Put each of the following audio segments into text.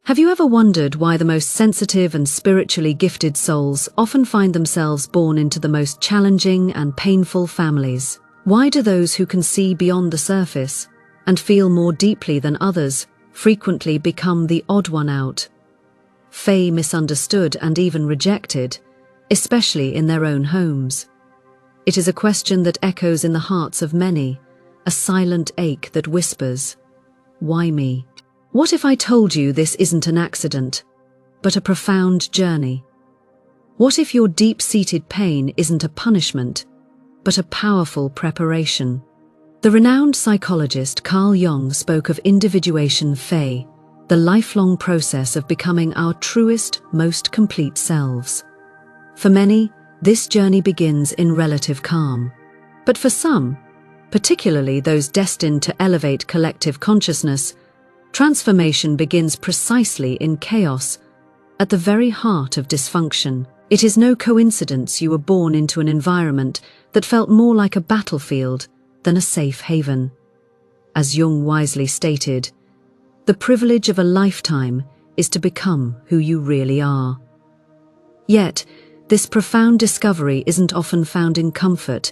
Have you ever wondered why the most sensitive and spiritually gifted souls often find themselves born into the most challenging and painful families? Why do those who can see beyond the surface and feel more deeply than others frequently become the odd one out? Fae misunderstood and even rejected, especially in their own homes. It is a question that echoes in the hearts of many, a silent ache that whispers, "Why me?" What if I told you this isn't an accident, but a profound journey? What if your deep-seated pain isn't a punishment, but a powerful preparation? The renowned psychologist Carl Jung spoke of individuation Fae, the lifelong process of becoming our truest, most complete selves. For many, this journey begins in relative calm. But for some, particularly those destined to elevate collective consciousness, transformation begins precisely in chaos, at the very heart of dysfunction. It is no coincidence you were born into an environment that felt more like a battlefield than a safe haven. As Jung wisely stated, the privilege of a lifetime is to become who you really are. Yet, this profound discovery isn't often found in comfort,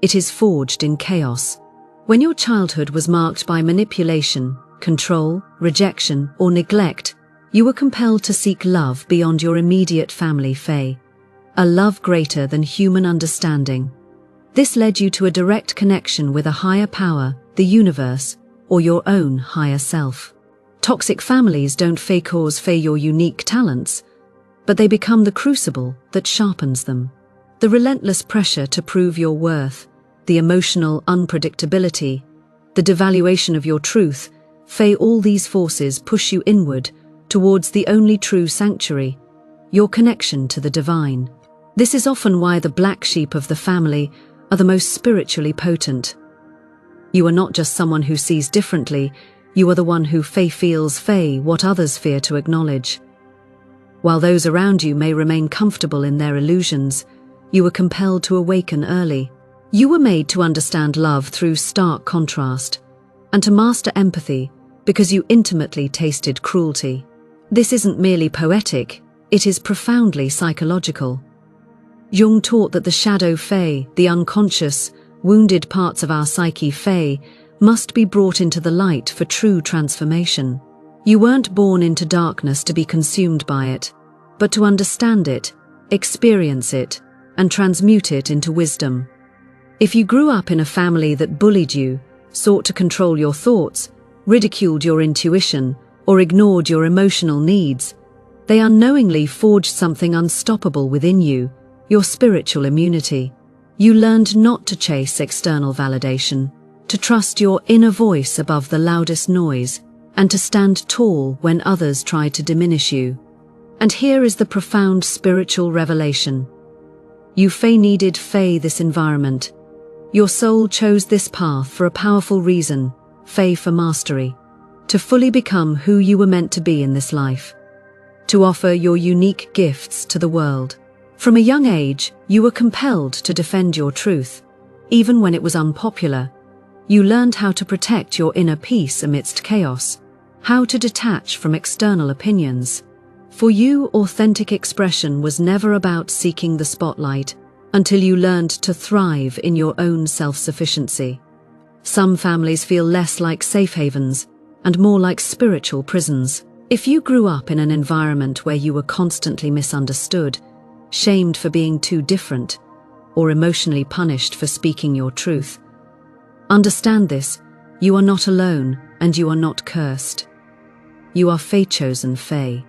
it is forged in chaos. When your childhood was marked by manipulation, control, rejection, or neglect, you were compelled to seek love beyond your immediate family Fae, a love greater than human understanding. This led you to a direct connection with a higher power, the universe, or your own higher self. Toxic families don't cause Fae your unique talents, but they become the crucible that sharpens them. The relentless pressure to prove your worth, the emotional unpredictability, the devaluation of your truth, Fae, all these forces push you inward, towards the only true sanctuary, your connection to the divine. This is often why the black sheep of the family are the most spiritually potent. You are not just someone who sees differently, you are the one who feels what others fear to acknowledge. While those around you may remain comfortable in their illusions, you were compelled to awaken early. You were made to understand love through stark contrast, and to master empathy because you intimately tasted cruelty. This isn't merely poetic, it is profoundly psychological. Jung taught that the shadow Fae, the unconscious, wounded parts of our psyche Fae, must be brought into the light for true transformation. You weren't born into darkness to be consumed by it, but to understand it, experience it, and transmute it into wisdom. If you grew up in a family that bullied you, sought to control your thoughts, ridiculed your intuition, or ignored your emotional needs, they unknowingly forged something unstoppable within you, your spiritual immunity. You learned not to chase external validation, to trust your inner voice above the loudest noise, and to stand tall when others tried to diminish you. And here is the profound spiritual revelation. You needed this environment. Your soul chose this path for a powerful reason, for mastery, to fully become who you were meant to be in this life, to offer your unique gifts to the world. From a young age, you were compelled to defend your truth. Even when it was unpopular, you learned how to protect your inner peace amidst chaos, how to detach from external opinions. For you, authentic expression was never about seeking the spotlight, until you learned to thrive in your own self-sufficiency. Some families feel less like safe havens and more like spiritual prisons. If you grew up in an environment where you were constantly misunderstood, shamed for being too different, or emotionally punished for speaking your truth, understand this: you are not alone and you are not cursed. You are chosen Fae.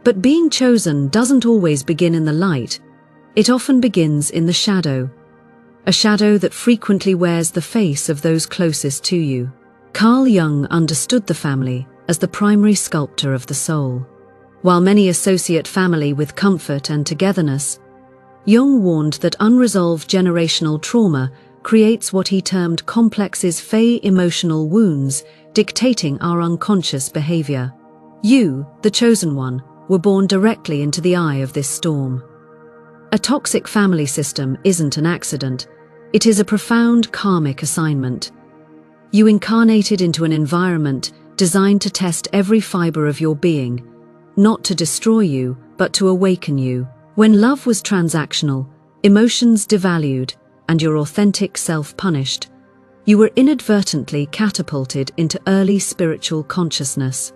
But being chosen doesn't always begin in the light. It often begins in the shadow, a shadow that frequently wears the face of those closest to you. Carl Jung understood the family as the primary sculptor of the soul. While many associate family with comfort and togetherness, Jung warned that unresolved generational trauma creates what he termed complexes Fae emotional wounds, dictating our unconscious behavior. You, the chosen one, were born directly into the eye of this storm. A toxic family system isn't an accident, it is a profound karmic assignment. You incarnated into an environment designed to test every fiber of your being, not to destroy you, but to awaken you. When love was transactional, emotions devalued, and your authentic self punished, you were inadvertently catapulted into early spiritual consciousness.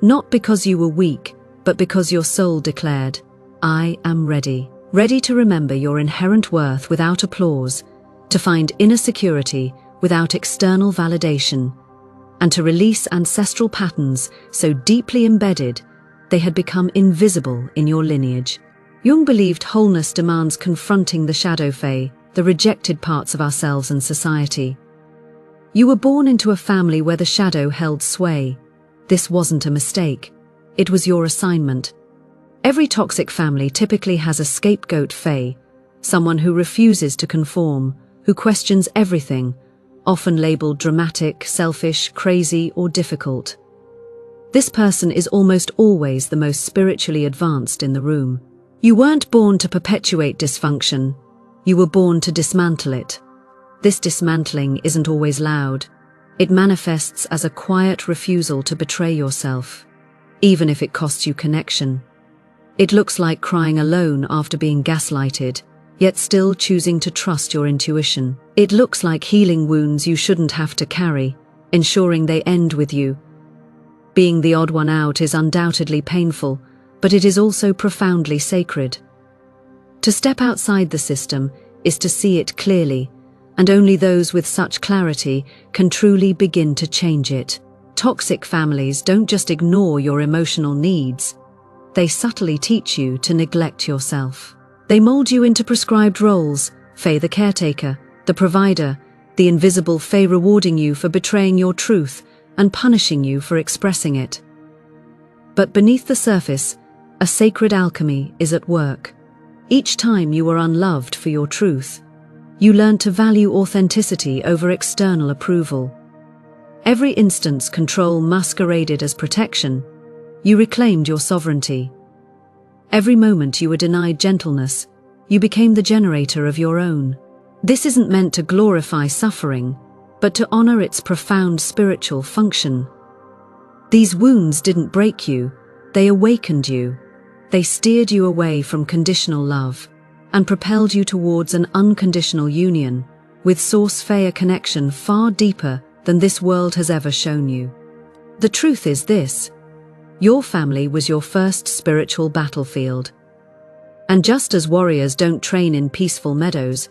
Not because you were weak, but because your soul declared, "I am ready." Ready to remember your inherent worth without applause, to find inner security without external validation, and to release ancestral patterns so deeply embedded they had become invisible in your lineage. Jung believed wholeness demands confronting the shadow fae, the rejected parts of ourselves and society. You were born into a family where the shadow held sway. This wasn't a mistake. It was your assignment. Every toxic family typically has a scapegoat fae, someone who refuses to conform, who questions everything, often labeled dramatic, selfish, crazy, or difficult. This person is almost always the most spiritually advanced in the room. You weren't born to perpetuate dysfunction, you were born to dismantle it. This dismantling isn't always loud. It manifests as a quiet refusal to betray yourself, even if it costs you connection. It looks like crying alone after being gaslighted, yet still choosing to trust your intuition. It looks like healing wounds you shouldn't have to carry, ensuring they end with you. Being the odd one out is undoubtedly painful, but it is also profoundly sacred. To step outside the system is to see it clearly, and only those with such clarity can truly begin to change it. Toxic families don't just ignore your emotional needs. They subtly teach you to neglect yourself. They mold you into prescribed roles, fae the caretaker, the provider, the invisible fae rewarding you for betraying your truth and punishing you for expressing it. But beneath the surface, a sacred alchemy is at work. Each time you were unloved for your truth, you learned to value authenticity over external approval. Every instance control masqueraded as protection, you reclaimed your sovereignty. Every moment you were denied gentleness, you became the generator of your own. This isn't meant to glorify suffering, but to honor its profound spiritual function. These wounds didn't break you, they awakened you. They steered you away from conditional love and propelled you towards an unconditional union, with Source Fae, a connection far deeper than this world has ever shown you. The truth is this: your family was your first spiritual battlefield. And just as warriors don't train in peaceful meadows,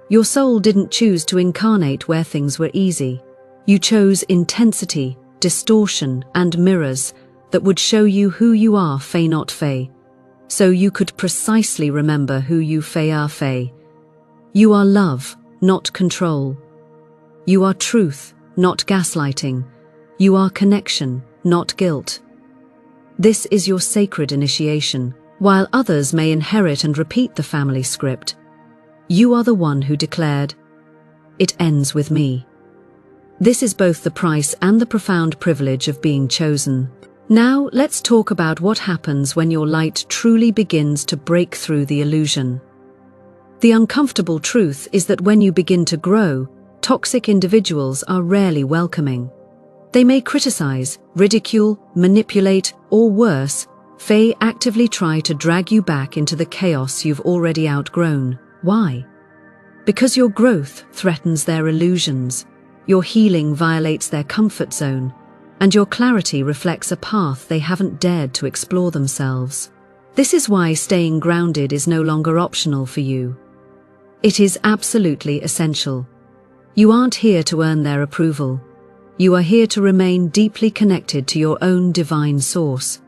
your soul didn't choose to incarnate where things were easy. You chose intensity, distortion, and mirrors that would show you who you are, fae not fae, so you could precisely remember who you fae are fae. You are love, not control. You are truth, not gaslighting. You are connection, not guilt. This is your sacred initiation. While others may inherit and repeat the family script, you are the one who declared, "It ends with me." This is both the price and the profound privilege of being chosen. Now, let's talk about what happens when your light truly begins to break through the illusion. The uncomfortable truth is that when you begin to grow, toxic individuals are rarely welcoming. They may criticize, ridicule, manipulate, or worse, fae actively try to drag you back into the chaos you've already outgrown. Why? Because your growth threatens their illusions, your healing violates their comfort zone, and your clarity reflects a path they haven't dared to explore themselves. This is why staying grounded is no longer optional for you. It is absolutely essential. You aren't here to earn their approval. You are here to remain deeply connected to your own divine source.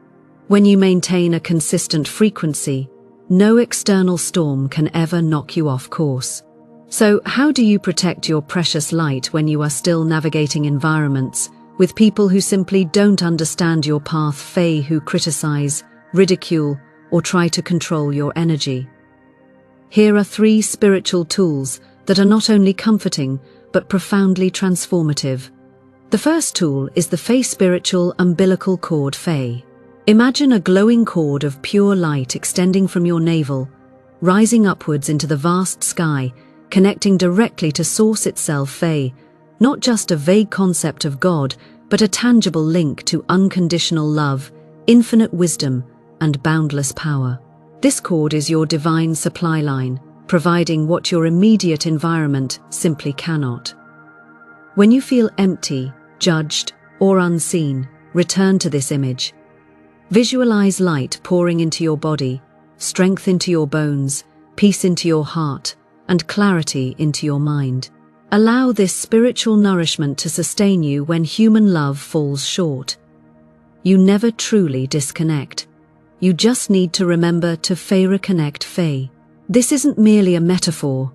When you maintain a consistent frequency, no external storm can ever knock you off course. So, how do you protect your precious light when you are still navigating environments with people who simply don't understand your path, fae who criticize, ridicule, or try to control your energy? Here are 3 spiritual tools that are not only comforting, but profoundly transformative. The first tool is the fae spiritual umbilical cord fae. Imagine a glowing cord of pure light extending from your navel, rising upwards into the vast sky, connecting directly to Source itself, fae, not just a vague concept of God, but a tangible link to unconditional love, infinite wisdom, and boundless power. This cord is your divine supply line, providing what your immediate environment simply cannot. When you feel empty, judged, or unseen, return to this image. Visualize light pouring into your body, strength into your bones, peace into your heart, and clarity into your mind. Allow this spiritual nourishment to sustain you when human love falls short. You never truly disconnect. You just need to remember to reconnect. This isn't merely a metaphor.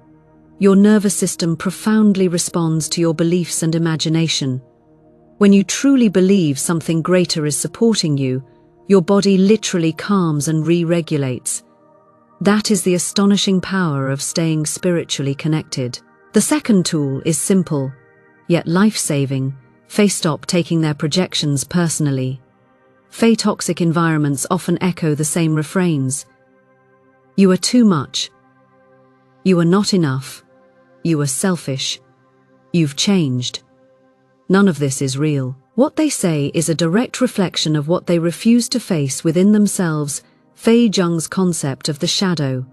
Your nervous system profoundly responds to your beliefs and imagination. When you truly believe something greater is supporting you, your body literally calms and re-regulates. That is the astonishing power of staying spiritually connected. The second tool is simple, yet life-saving. Stop taking their projections personally. Toxic environments often echo the same refrains. You are too much. You are not enough. You are selfish. You've changed. None of this is real. What they say is a direct reflection of what they refuse to face within themselves. Fei Zheng's concept of the shadow,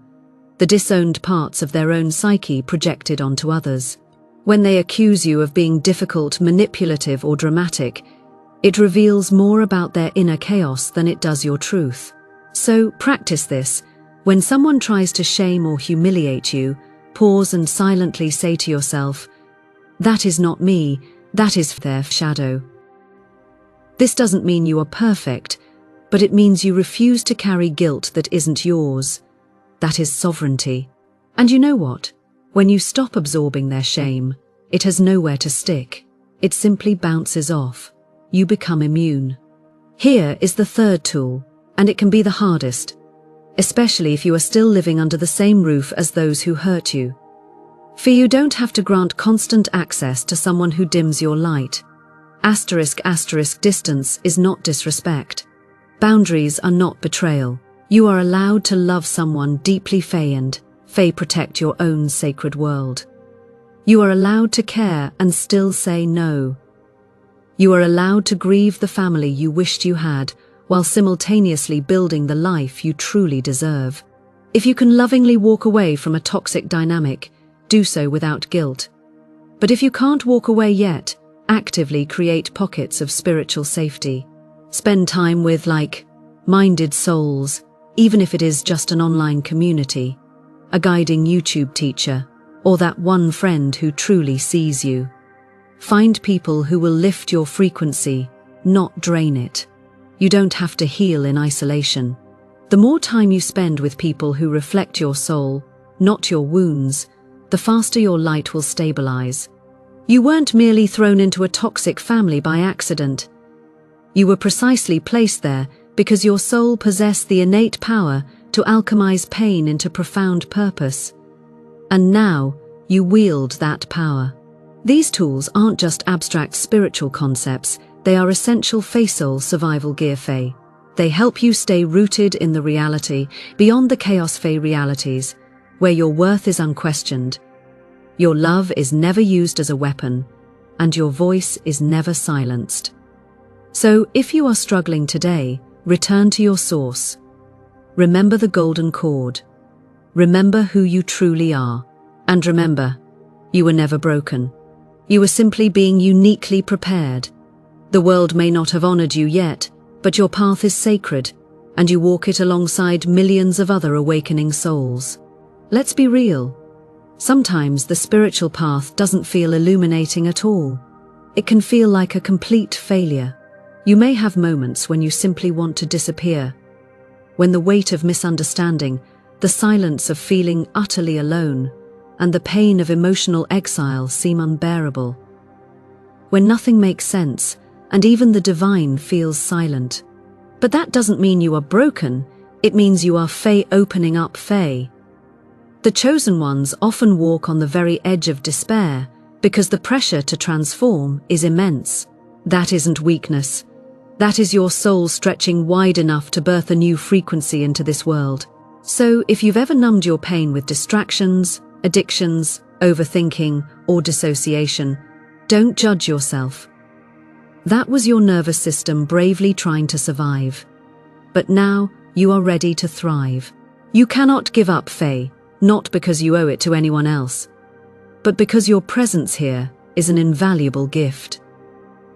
the disowned parts of their own psyche projected onto others. When they accuse you of being difficult, manipulative, or dramatic, it reveals more about their inner chaos than it does your truth. So practice this. When someone tries to shame or humiliate you, pause and silently say to yourself, "That is not me, that is their shadow." This doesn't mean you are perfect, but it means you refuse to carry guilt that isn't yours. That is sovereignty. And you know what? When you stop absorbing their shame, it has nowhere to stick. It simply bounces off. You become immune. Here is the third tool, and it can be the hardest, especially if you are still living under the same roof as those who hurt you. For you don't have to grant constant access to someone who dims your light. Distance is not disrespect. Boundaries are not betrayal. You are allowed to love someone deeply and protect your own sacred world. You are allowed to care and still say no. You are allowed to grieve the family you wished you had, while simultaneously building the life you truly deserve. If you can lovingly walk away from a toxic dynamic, do so without guilt. But if you can't walk away yet, actively create pockets of spiritual safety. Spend time with like-minded souls, even if it is just an online community, a guiding YouTube teacher, or that one friend who truly sees you. Find people who will lift your frequency, not drain it. You don't have to heal in isolation. The more time you spend with people who reflect your soul, not your wounds, the faster your light will stabilize. You weren't merely thrown into a toxic family by accident. You were precisely placed there because your soul possessed the innate power to alchemize pain into profound purpose. And now, you wield that power. These tools aren't just abstract spiritual concepts, they are essential soul survival gear. They help you stay rooted in the reality, beyond the chaos realities, where your worth is unquestioned, your love is never used as a weapon, and your voice is never silenced. So, if you are struggling today, return to your source. Remember the golden cord. Remember who you truly are. And remember, you were never broken. You were simply being uniquely prepared. The world may not have honored you yet, but your path is sacred, and you walk it alongside millions of other awakening souls. Let's be real. Sometimes the spiritual path doesn't feel illuminating at all. It can feel like a complete failure. You may have moments when you simply want to disappear, when the weight of misunderstanding, the silence of feeling utterly alone, and the pain of emotional exile seem unbearable. When nothing makes sense, and even the divine feels silent. But that doesn't mean you are broken, it means you are opening up. The chosen ones often walk on the very edge of despair, because the pressure to transform is immense. That isn't weakness. That is your soul stretching wide enough to birth a new frequency into this world. So, if you've ever numbed your pain with distractions, addictions, overthinking, or dissociation, don't judge yourself. That was your nervous system bravely trying to survive. but now you are ready to thrive. You cannot give up, Fae, not because you owe it to anyone else, but because your presence here is an invaluable gift.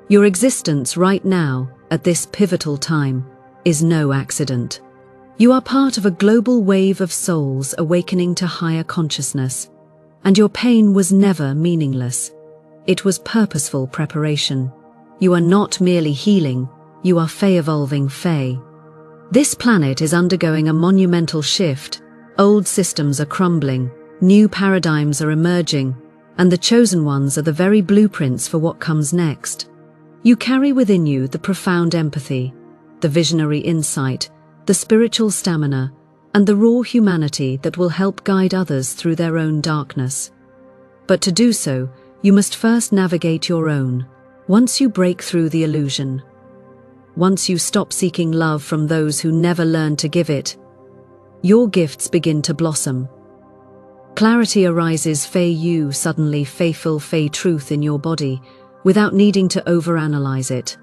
Your existence right now, at this pivotal time, is no accident. You are part of a global wave of souls awakening to higher consciousness, and your pain was never meaningless. It was purposeful preparation. You are not merely healing, you are Fae-evolving Fae. This planet is undergoing a monumental shift. Old systems are crumbling, new paradigms are emerging, and the chosen ones are the very blueprints for what comes next. You carry within you the profound empathy, the visionary insight, the spiritual stamina, and the raw humanity that will help guide others through their own darkness. But to do so, you must first navigate your own. Once you break through the illusion, once you stop seeking love from those who never learned to give it, your gifts begin to blossom. Clarity arises, Fae suddenly faithful Fae truth in your body, without needing to overanalyze it.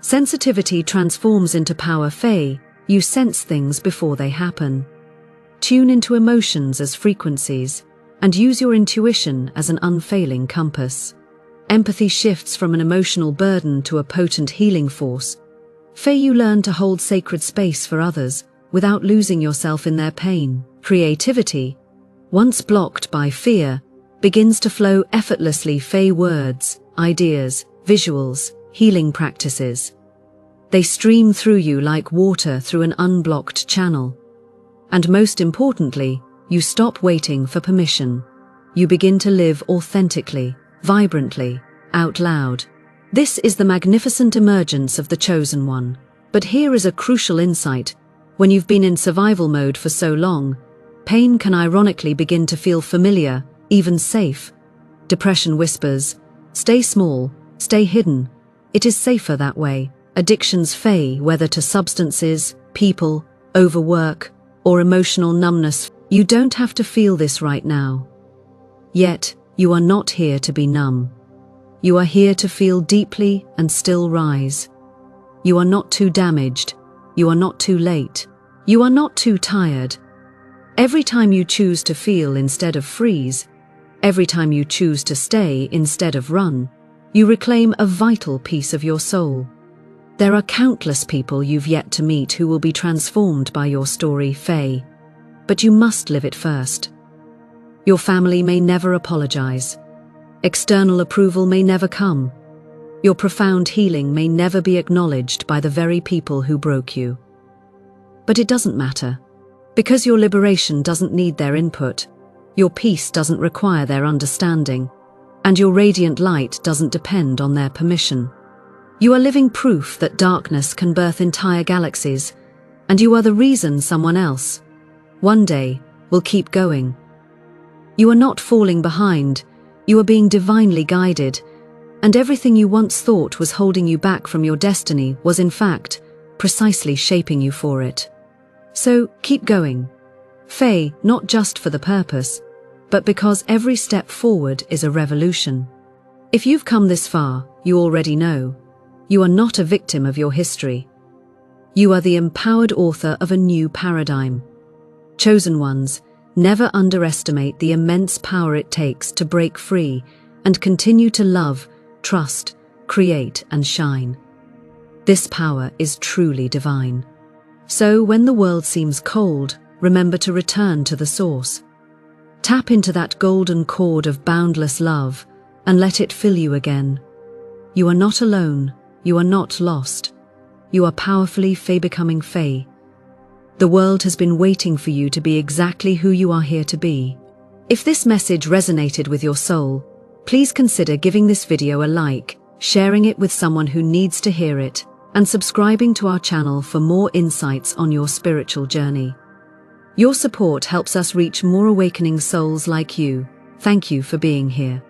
Sensitivity transforms into power, Fae. You sense things before they happen. Tune into emotions as frequencies, and use your intuition as an unfailing compass. Empathy shifts from an emotional burden to a potent healing force. Fae, you learn to hold sacred space for others without losing yourself in their pain. Creativity, once blocked by fear, begins to flow effortlessly. Fae words, ideas, visuals, healing practices. They stream through you like water through an unblocked channel. And most importantly, you stop waiting for permission. You begin to live authentically, vibrantly, out loud. This is the magnificent emergence of the chosen one. But here is a crucial insight. When you've been in survival mode for so long, pain can ironically begin to feel familiar, even safe. Depression whispers, stay small, stay hidden. It is safer that way. Addictions, Fae, whether to substances, people, overwork, or emotional numbness, you don't have to feel this right now. Yet, you are not here to be numb. You are here to feel deeply and still rise. You are not too damaged. You are not too late. You are not too tired. Every time you choose to feel instead of freeze, every time you choose to stay instead of run, you reclaim a vital piece of your soul. There are countless people you've yet to meet who will be transformed by your story, Fae, but you must live it first. Your family may never apologize. External approval may never come. Your profound healing may never be acknowledged by the very people who broke you. But it doesn't matter, because your liberation doesn't need their input, your peace doesn't require their understanding, and your radiant light doesn't depend on their permission. You are living proof that darkness can birth entire galaxies, and you are the reason someone else, one day, will keep going. You are not falling behind, you are being divinely guided, and everything you once thought was holding you back from your destiny was in fact precisely shaping you for it. So keep going, Fae, not just for the purpose, but because every step forward is a revolution. If you've come this far, you already know. You are not a victim of your history. You are the empowered author of a new paradigm. Chosen ones, never underestimate the immense power it takes to break free and continue to love, trust, create, and shine. This power is truly divine. So when the world seems cold, remember to return to the source. Tap into that golden cord of boundless love and let it fill you again. You are not alone. You are not lost. You are powerfully Fae-becoming Fae. The world has been waiting for you to be exactly who you are here to be. If this message resonated with your soul, please consider giving this video a like, sharing it with someone who needs to hear it, and subscribing to our channel for more insights on your spiritual journey. Your support helps us reach more awakening souls like you. Thank you for being here.